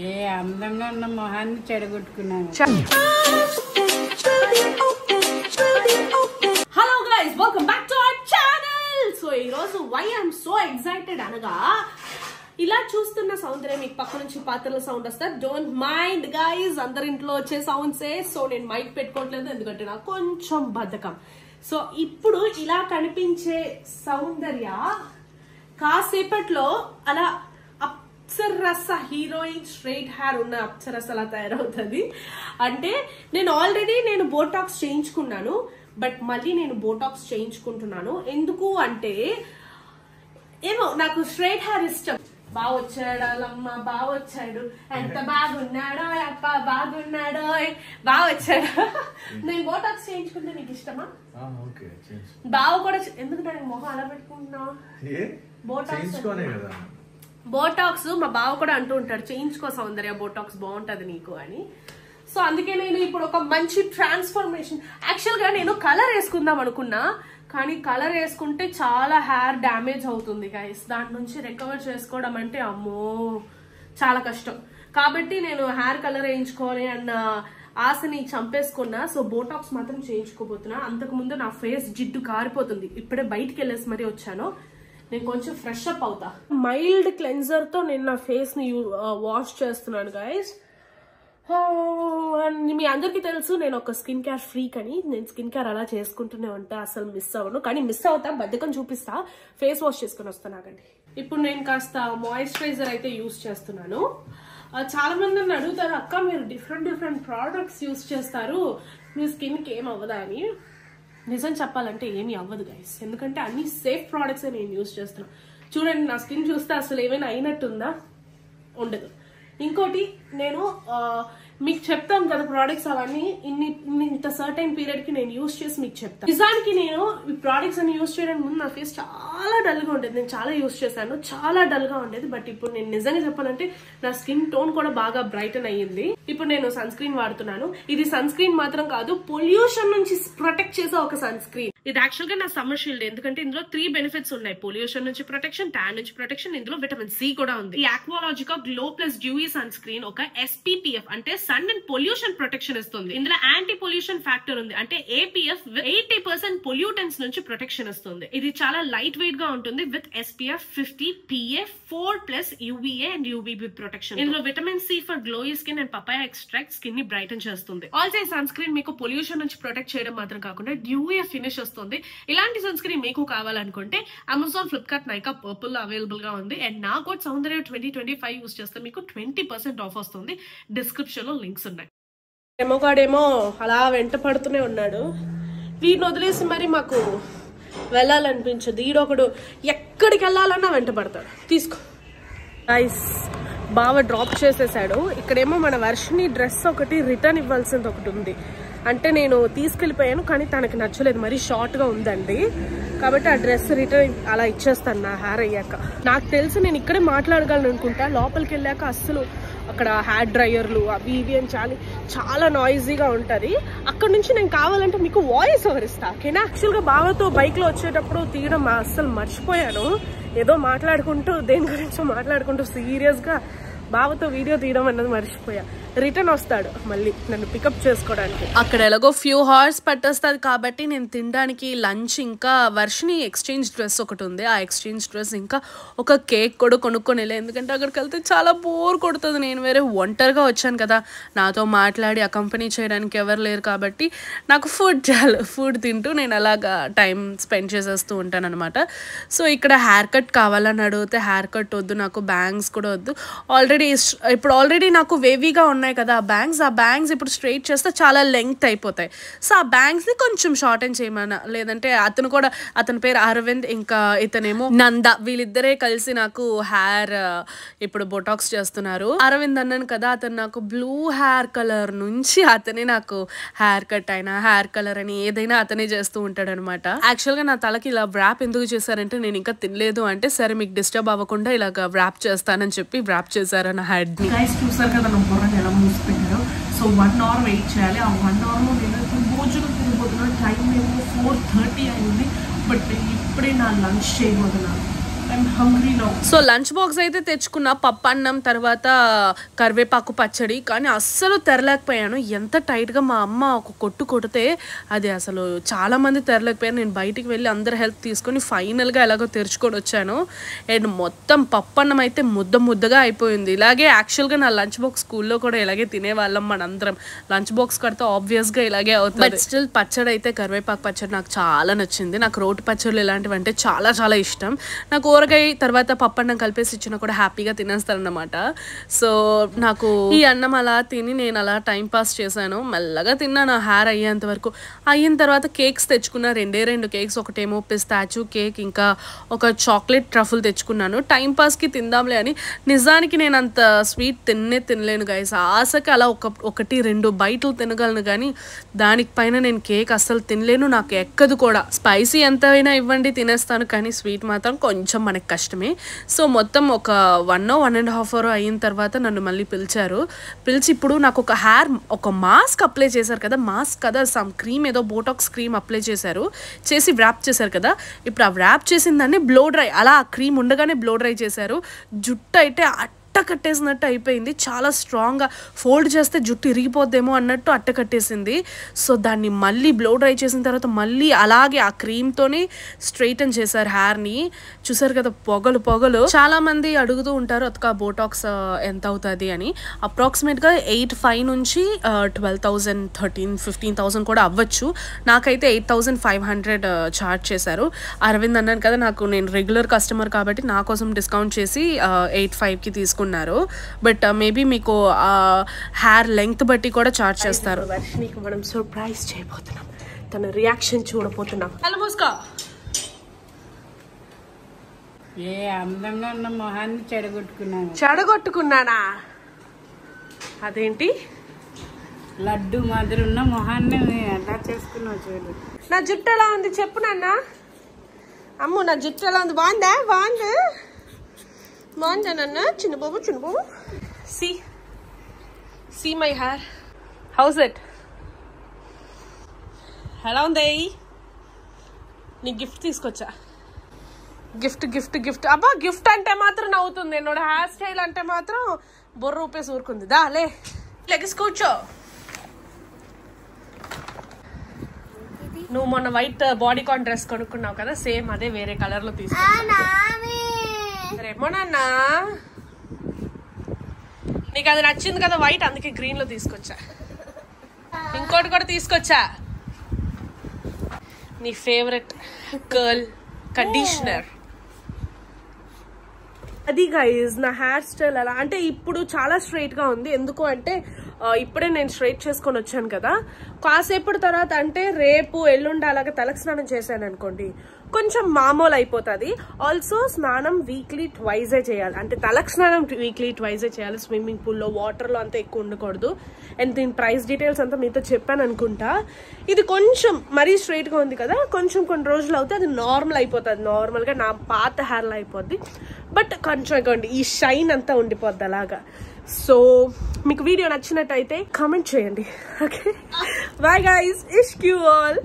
ఏ అందంగా ఉన్న మొహాన్ని చెడగొట్టుకున్నాను. Hello guys, welcome back to our channel. So ఈ రోజు వై ఐఎమ్ సో ఎక్సైటెడ్ అనగా, ఇలా చూస్తున్న సౌందర్యం మీకు పక్క నుంచి పాత్రల సౌండ్ వస్తారు. డోంట్ మైండ్ గైస్, అందరి ఇంట్లో వచ్చే సౌండ్సే. సో నేను మైక్ పెట్టుకోవట్లేదు ఎందుకంటే నాకు కొంచెం బద్ధకం. సో ఇప్పుడు ఇలా కనిపించే సౌందర్య కాసేపట్లో అలా అప్సరస హీరోయిన్ స్ట్రైట్ హెయిర్ ఉన్న అప్సరస అలా తయారవుతుంది. అంటే నేను బోటాక్స్ చేయించుకున్నాను, బట్ మళ్ళీ నేను బోటాక్స్ చేయించుకుంటున్నాను. ఎందుకు అంటే ఏమో నాకు స్ట్రైట్ హెయిర్ ఇష్టం. బాగా వచ్చాడు అలమ్మ, బాగా వచ్చాడు, ఎంత బాగున్నాడో అప్ప, బాగున్నాడో, బాగా వచ్చాడు. నేను బోటాక్స్ చేయించుకుంటే నీకు ఇష్టమా? బావ కూడా ఎందుకు దానికి మొహం అలా పెట్టుకుంటున్నావు? బోటాక్స్ మా బావ కూడా అంటూ ఉంటాడు, చేయించుకో సౌందర్య, బోటాక్స్ బాగుంటది నీకు అని. సో అందుకే నేను ఇప్పుడు ఒక మంచి ట్రాన్స్ఫర్మేషన్. యాక్చువల్ గా నేను కలర్ వేసుకుందాం అనుకున్నా, కానీ కలర్ వేసుకుంటే చాలా హెయిర్ డ్యామేజ్ అవుతుంది గైస్. దాని నుంచి రికవర్ చేసుకోవడం అంటే అమ్మో చాలా కష్టం. కాబట్టి నేను హెయిర్ కలర్ వేయించుకోవాలి అన్న ఆశని చంపేసుకున్నా. సో బోటాక్స్ మాత్రం చేయించుకోబోతున్నా. అంతకు ముందు నా ఫేస్ జిడ్డు కారిపోతుంది. ఇప్పుడే బయటికి వెళ్ళేసి మరీ వచ్చాను. నేను కొంచెం ఫ్రెష్ అప్ అవుతా. మైల్డ్ క్లెన్జర్ తో నేను నా ఫేస్ ని వాష్ చేస్తున్నాను గైస్. మీ అందరికి తెలుసు నేను ఒక స్కిన్ కేర్ ఫ్రీక్ అని. నేను స్కిన్ కేర్ అలా చేసుకుంటూనే ఉంటా, అసలు మిస్ అవ్వను. కానీ మిస్ అవుతా, బద్ధకం చూపిస్తా. ఫేస్ వాష్ చేసుకుని వస్తాను ఆగండి. ఇప్పుడు నేను కాస్త మాయిశ్చరైజర్ అయితే యూస్ చేస్తున్నాను. చాలా మంది నన్ను అడుగుతారు, అక్క మీరు డిఫరెంట్ ప్రోడక్ట్స్ యూస్ చేస్తారు, మీ స్కిన్ కి ఏం అవ్వదా అని. నిజం చెప్పాలంటే ఏమీ అవ్వదు గైస్, ఎందుకంటే అన్ని సేఫ్ ప్రోడక్ట్స్ నేను యూస్ చేస్తున్నాను. చూడండి, నా స్కిన్ చూస్తే అసలు ఏమైనా అయినట్టుందా? ఉండదు. ఇంకోటి, నేను మీకు చెప్తాను కదా ప్రోడక్ట్స్ అవన్నీ ఇంత సర్టైన్ పీరియడ్ కి నేను యూస్ చేసి మీకు చెప్తాను. నిజానికి నేను ఈ ప్రోడక్ట్స్ అన్ని యూస్ చేయడానికి ముందు నా ఫేస్ చాలా డల్ గా ఉండేది. నేను చాలా యూస్ చేశాను, చాలా డల్ గా ఉండేది. బట్ ఇప్పుడు నేను నిజంగా చెప్పాలంటే నా స్కిన్ టోన్ కూడా బాగా బ్రైటన్ అయ్యింది. ఇప్పుడు నేను సన్ స్క్రీన్ వాడుతున్నాను. ఇది సన్ స్క్రీన్ మాత్రం కాదు, పొల్యూషన్ నుంచి ప్రొటెక్ట్ చేసే ఒక సన్ స్క్రీన్. ఇది యాక్చువల్ గా నా సమ్మర్ షీల్డ్, ఎందుకంటే ఇందులో 3 బెనిఫిట్స్ ఉన్నాయి. పొల్యూషన్ నుంచి ప్రొటెక్షన్, ట్యాన్ నుంచి ప్రొటెక్షన్, ఇందులో విటమిన్ సి కూడా ఉంది. ఈ Aqualogica glow plus dewy sunscreen ఒక SPPF అంటే సన్ అండ్ పొల్యూషన్ ప్రొటెక్షన్ ఇస్తుంది. ఇందులో యాంటీ పొల్యూషన్ ఫ్యాక్టర్ ఉంది, అంటే APF 80% పొల్యూటెంట్స్ నుంచి ప్రొటెక్షన్ ఇస్తుంది. ఇది చాలా లైట్ వెయిట్ గా ఉంటుంది with SPF 50 PA 4+ UVA and UVB protection. ఇందులో vitamin C for glowy skin and papaya extract skin ని బ్రైటన్ చేస్తుంది. ఆల్సో ఈ సన్ స్క్రీన్ మీకు పొల్యూషన్ నుంచి ప్రొటెక్ట్ చేయడం మాత్రం కాకుండా డ్యూయీ ఫినిష్ వస్తుంది. ఇలాంటి సన్ స్క్రీన్ మీకు కావాలనుకుంటే Amazon, Flipkart, Nykaa, purple available గా ఉంది. అండ్ నా కోడ్ సౌందర్య 2025 యూస్ చేస్తే మీకు 20% ఆఫ్ వస్తుంది. డిస్క్రిప్షన్ లో లింక్స్ ఉన్నాయి. ఏమోగాడేమో అలా వెంట పడుతూనే ఉన్నాడు. వీడిని వదిలేసి మరి మాకు వెళ్ళాలనిపించదు. ఈడొకడు ఎక్కడికి వెళ్ళాలన్నా వెంట పడతాడు. తీసుకో గైస్, బాగా డ్రాప్ చేసేసాడు. ఇక్కడేమో మన వర్షిని డ్రెస్ ఒకటి రిటర్న్ ఇవ్వాల్సింది ఒకటి ఉంది. అంటే నేను తీసుకెళ్లిపోయాను, కానీ తనకి నచ్చలేదు, మరీ షార్ట్ గా ఉందండి. కాబట్టి ఆ డ్రెస్ రిటర్న్ అలా ఇచ్చేస్తాను నా హెయిర్ అయ్యాక. నాకు తెలిసి నేను ఇక్కడే మాట్లాడగలను అనుకుంటా. లోపలికి వెళ్ళాక అస్సలు అక్కడ హెయిర్ డ్రైయర్లు అవి ఇవి అని చాలా నాయిజీగా ఉంటది. అక్కడ నుంచి నేను కావాలంటే మీకు వాయిస్ ఓవర్ ఇస్తా, ఓకేనా? యాక్చువల్ గా బావతో బైక్ లో వచ్చేటప్పుడు తీయడం అస్సలు మర్చిపోయాను. ఏదో మాట్లాడుకుంటూ దేని గురించో మాట్లాడుకుంటూ సీరియస్ గా బావతో వీడియో తీయడం అన్నది మర్చిపోయా. రిటర్న్ వస్తాడు మళ్ళీ నన్ను పికప్ చేసుకోవడానికి. అక్కడ ఎలాగో ఫ్యూ హార్స్ పట్టేస్తుంది కాబట్టి నేను తినడానికి లంచ్, ఇంకా వర్షిని ఎక్స్చేంజ్ డ్రెస్ ఒకటి ఉంది, ఆ ఎక్స్చేంజ్ డ్రెస్, ఇంకా ఒక కేక్ కూడా కొనుక్కొని వెళ్ళా. ఎందుకంటే అక్కడికి వెళ్తే చాలా బోర్ కొడుతుంది. నేను వేరే ఒంటరిగా వచ్చాను కదా, నాతో మాట్లాడి అకంపెనీ చేయడానికి ఎవరు లేరు. కాబట్టి నాకు ఫుడ్ తింటూ నేను అలాగా టైం స్పెండ్ చేసేస్తూ ఉంటాను అనమాట. సో ఇక్కడ హెయిర్ కట్ కావాలని అడిగితే హెయిర్ కట్ వద్దు, నాకు బ్యాంగ్స్ కూడా వద్దు. ఆల్రెడీ నాకు వేవీగా ఉన్నాయి కదా ఆ బ్యాంగ్స్ ఇప్పుడు స్ట్రైట్ చేస్తే చాలా లెంగ్త్ అయిపోతాయి. సో ఆ బ్యాంగ్స్ ని కొంచెం షార్టెన్ చేయమన్నా. లేదంటే అతని పేరు అరవింద్, ఇంకా ఇతనేమో నంద, వీళ్ళిద్దరే కలిసి నాకు హెయిర్ ఇప్పుడు బొటాక్స్ చేస్తున్నారు. అరవింద్ అన్నాను కదా, అతను నాకు బ్లూ హెయిర్ కలర్ నుంచి అతనే నాకు హెయిర్ కట్ అయినా హెయిర్ కలర్ అని ఏదైనా అతనే చేస్తూ ఉంటాడు అనమాట. యాక్చువల్ గా నా తలకి ఇలా వ్రాప్ ఎందుకు చేశారంటే, నేను ఇంకా తినలేదు అంటే సరే మీకు డిస్టర్బ్ అవ్వకుండా ఇలాగ వ్రాప్ చేస్తానని చెప్పి వ్రాప్ చేశారు నా హెడ్ ని. చూసారు కదా నా బుర్రని ఎలా మూసిపోయారు. సో 1 hour వెయిట్ చేయాలి. ఆ 1 hour లో నేను భోజనం తినబోతున్నాను. టైం ఏమో 4:30 అయింది. బట్ నేను ఇప్పుడే నా లంచ్ చేయబోతున్నాను. సో లంచ్ బాక్స్ అయితే తెచ్చుకున్న పప్పు అన్నం, తర్వాత కరివేపాకు పచ్చడి. కానీ అస్సలు తెరలేకపోయాను. ఎంత టైట్గా మా అమ్మ ఒక కొట్టు కొడితే అది అసలు చాలా మంది తెరలేకపోయాను. నేను బయటికి వెళ్ళి అందరి హెల్ప్ తీసుకొని ఫైనల్గా ఎలాగో తెరుచుకొని వచ్చాను. అండ్ మొత్తం పప్పు అన్నం అయితే ముద్దగా అయిపోయింది. ఇలాగే యాక్చువల్గా నా లంచ్ బాక్స్ స్కూల్లో కూడా ఇలాగే తినేవాళ్ళం మనందరం. లంచ్ బాక్స్ కడితే ఆబ్వియస్గా ఇలాగే అవుతుంది. బట్ స్టిల్ పచ్చడి అయితే కరివేపాకు పచ్చడి నాకు చాలా నచ్చింది. నాకు రోటి పచ్చళ్ళు ఇలాంటివి అంటే చాలా చాలా ఇష్టం. నాకు ఊరగాయ తర్వాత పప్పన్నం కలిపేసి ఇచ్చినా కూడా హ్యాపీగా తినేస్తానన్నమాట. సో నాకు ఈ అన్నం అలా తిని నేను అలా టైం పాస్ చేశాను. మెల్లగా తిన్నాను హెయిర్ అయ్యేంత వరకు. అయిన తర్వాత కేక్స్ తెచ్చుకున్నా, 2 కేక్స్. ఒకటేమో పిస్తాచు కేక్, ఇంకా ఒక చాక్లెట్ ట్రఫుల్ తెచ్చుకున్నాను. టైం పాస్కి తిందాంలే అని. నిజానికి నేను అంత స్వీట్ తినలేను గైస్. ఆశకి అలా 1-2 బైట్లు తినగలను, కానీ దానిపైన నేను కేక్ అస్సలు తినలేను. నాకు ఎక్కదు కూడా. స్పైసీ ఎంత అయినా ఇవ్వండి తినేస్తాను, కానీ స్వీట్ మాత్రం కొంచెం మనకి కష్టమే. సో మొత్తం ఒక 1.5 hour అయిన తర్వాత నన్ను మళ్ళీ పిలిచి ఇప్పుడు నాకు ఒక మాస్క్ అప్లై చేశారు కదా, మాస్క్ కదా సమ్ క్రీమ్, ఏదో బోటాక్స్ క్రీమ్ అప్లై చేసి వ్రాప్ చేశారు కదా. ఇప్పుడు ఆ వ్రాప్ చేసిన దాన్ని బ్లో డ్రై, అలా ఆ క్రీమ్ ఉండగానే బ్లో డ్రై చేశారు. జుట్టు అయితే కట్టేసినట్టు అయిపోయింది. చాలా స్ట్రాంగ్గా ఫోల్డ్ చేస్తే జుట్టు ఇరిగిపోద్దేమో అన్నట్టు కట్టేసింది. సో దాన్ని మళ్ళీ బ్లో డ్రై చేసిన తర్వాత మళ్ళీ అలాగే ఆ క్రీమ్తోనే స్ట్రైటన్ చేశారు హెయిర్ని. చూసారు కదా పొగలు. చాలా మంది అడుగుతూ ఉంటారు అతక బోటాక్స్ ఎంత అవుతుంది అని. అప్రాక్సిమేట్గా 8,500 నుంచి 12,000, 13,000, 15,000 కూడా అవ్వచ్చు. నాకైతే 8,500 ఛార్జ్ చేశారు. అరవింద్ అన్నాను కదా, నేను రెగ్యులర్ కస్టమర్ కాబట్టి నా కోసం డిస్కౌంట్ చేసి 8,500కి తీసుకున్నాను. బట్ మేబీ మీకు హెయిర్ లెంగ్త్ బట్టి కూడా చార్జ్ చేస్తారు. వర్షినికి మనం సర్ప్రైజ్ చేయబోతున్నాం. తన రియాక్షన్ చూడబోతున్నాం. హలో మోస్కా, ఏ అందంగా ఉన్న మొహాన్ని చెడగొట్టుకున్నానా? అదేంటి లడ్డు మాదిరి ఉన్న మొహాన్ని ఎలా చేసుకున్నావు చూడు. నా జుట్టు ఎలా ఉంది చెప్పు నాన్న. అమ్ము నా జుట్టు ఎలా ఉంది? బాగుందా నాన్న? చిన్న బాబు see my hair. How's it? ఎలా ఉంది? నీ గిఫ్ట్ తీసుకొచ్చా. గిఫ్ట్ అబ్బా, గిఫ్ట్ అంటే మాత్రం నవ్వుతుంది. ఎన్నోడ హెయిర్ స్టైల్ అంటే మాత్రం బొర్ర ఊపేసి ఊరుకుంది. లే లెగ్స్ కూర్చో. నువ్వు మొన్న వైట్ బాడీకాన్ డ్రెస్ కొనుక్కున్నావు కదా, సేమ్ అదే వేరే కలర్ లో తీసుకున్నా. రేమో నాన్న, నీకు అది నచ్చింది కదా వైట్, అందుకే గ్రీన్ లో తీసుకొచ్చా. ఇంకోటి కూడా తీసుకొచ్చా, నీ ఫేవరెట్ కర్ల్ కండిషనర్. అది గైజ్ నా హెయిర్ స్టైల్ అలా అంటే ఇప్పుడు చాలా స్ట్రైట్ గా ఉంది. ఎందుకు అంటే ఇప్పుడే నేను స్ట్రైట్ చేసుకొని వచ్చాను కదా. కాసేపటి తర్వాత అంటే రేపు ఎల్లుండి అలాగే తలకు స్నానం చేశాను అనుకోండి, కొంచెం మామూలు అయిపోతుంది. ఆల్సో స్నానం వీక్లీ ట్వైజే చేయాలి. అంటే తలకు స్నానం వీక్లీ ట్వైజే చేయాలి. స్విమ్మింగ్ పూల్లో వాటర్లో అంతా ఎక్కువ ఉండకూడదు. అండ్ దీని ప్రైస్ డీటెయిల్స్ అంతా మీతో చెప్పాను అనుకుంటా. ఇది కొంచెం మరీ స్ట్రైట్గా ఉంది కదా, కొంచెం కొన్ని రోజులు అవుతే అది నార్మల్ అయిపోతుంది. నార్మల్గా నా పాత హెయిర్లో అయిపోద్ది. బట్ కొంచెం ఈ షైన్ అంతా ఉండిపోద్ది అలాగా. సో మీకు వీడియో నచ్చినట్టయితే కామెంట్ చేయండి. ఓకే, బాయ్ గైస్, ఇష్క్ యూ ఆల్.